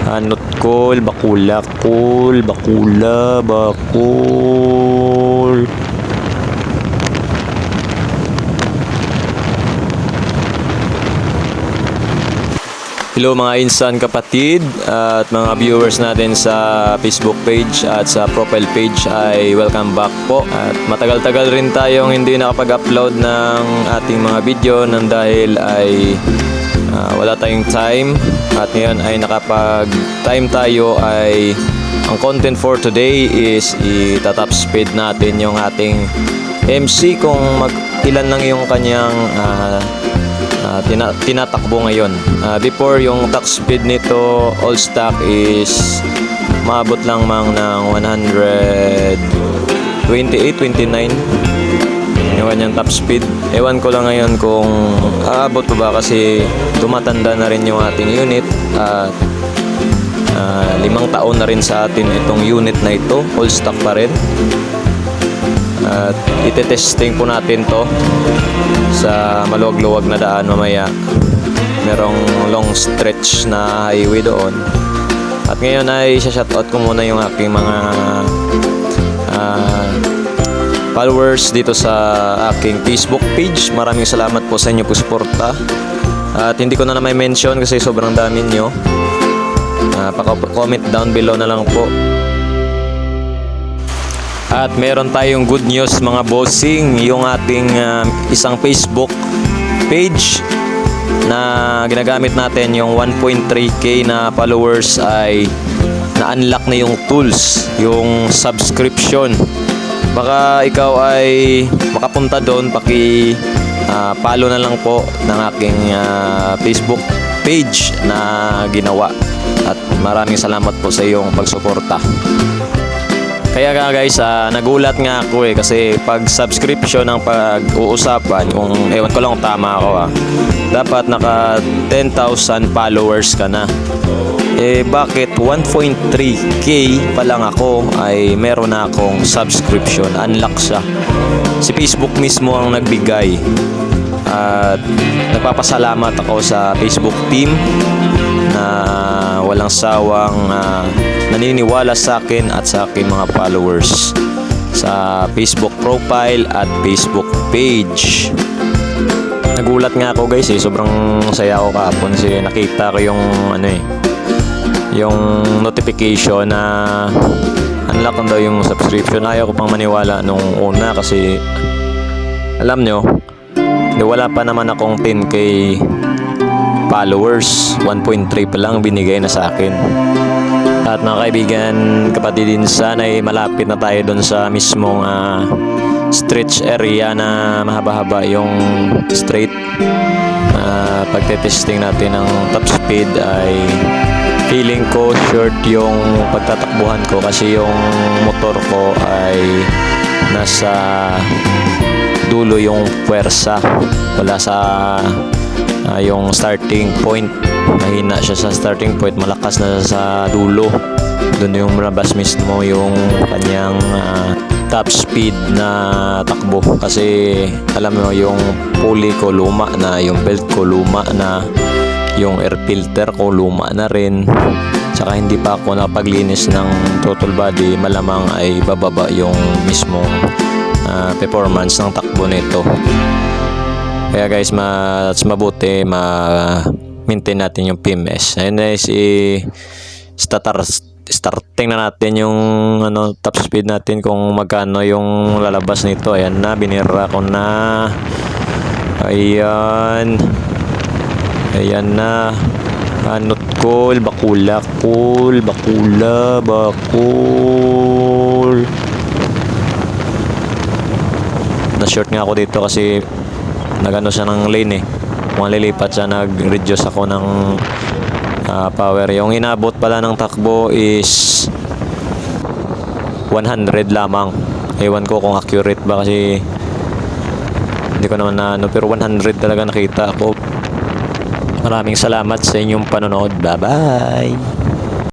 Not cool, bakula, cool, bakula, bakul. Hello mga insan kapatid at mga viewers natin sa Facebook page at sa profile page, ay welcome back po. At matagal-tagal rin tayong hindi nakapag-upload ng ating mga video nang dahil ay wala tayong time. At ngayon ay nakapag-time tayo, ay ang content for today is itatop speed natin yung ating MC kung ilan lang yung kanyang tinatakbo ngayon. Before, yung top speed nito all stock is maabot lang mang ng 128-29 yung kanyang top speed. Ewan ko lang ngayon kung aabot pa ba, kasi tumatanda na rin yung ating unit at 5 taon na rin sa atin itong unit na ito, all stock pa rin. At itetesting po natin to sa maluwag-luwag na daan mamaya. Merong long stretch na highway doon. At ngayon ay shoutout ko muna yung aking mga followers dito sa aking Facebook page. Maraming salamat po sa inyo po suporta. At hindi ko na may mention kasi sobrang dami nyo. Comment down below na lang po. At meron tayong good news mga bossing. Yung ating isang Facebook page na ginagamit natin, yung 1.3k na followers, ay na-unlock na yung tools, yung subscription. Baka ikaw ay makapunta doon, follow na lang po ng aking Facebook page na ginawa. At maraming salamat po sa iyong pagsuporta. Kaya guys, nagulat nga ako kasi pag subscription ang pag-uusapan, kung ewan ko lang kung tama ako, dapat naka 10,000 followers ka na. Bakit 1.3k pa lang ako ay meron na akong subscription, unlock siya. Si Facebook mismo ang nagbigay. At nagpapasalamat ako sa Facebook team na walang sawang naniniwala sa akin at sa aking mga followers sa Facebook profile at Facebook page. Nagulat nga ako guys, sobrang saya ako kahapon kasi nakita ko yung yung notification na unlock daw yung subscription. Ayaw ko pang maniwala nung una kasi alam nyo, wala pa naman akong 10k followers, 1.3 pa lang binigay na sa akin. At mga kaibigan, kapatid din, sana ay malapit na tayo doon sa mismong stretch area na mahaba-haba yung straight. Pagtetesting natin ng top speed ay feeling ko short yung pagtatakbuhan ko kasi yung motor ko ay nasa dulo yung puwersa, wala sa yung starting point. Mahina siya sa starting point, malakas na sa dulo. Doon yung labas mismo yung kanyang top speed na takbo. Kasi alam mo, yung pulley ko luma na, yung belt ko luma na, yung air filter ko luma na rin. Tsaka hindi pa ako napaglinis ng throttle body, malamang ay bababa yung mismong performance ng takbo nito. Kaya guys, mas mabuti maintain natin yung PMS. Ayun guys, starting na natin yung top speed natin kung magkano yung lalabas nito. Ayan na, binira ko na. Ayan na. Not cool, bakula, cool, bakula, bakul. Na-short nga ako dito kasi nagano siya ng lane kung lilipat siya, nag-reduce ako ng power. Yung inabot pala ng takbo is 100 lamang. Ewan ko kung accurate ba kasi hindi ko naman pero 100 talaga nakita ako. Maraming salamat sa inyong panonood. Bye bye.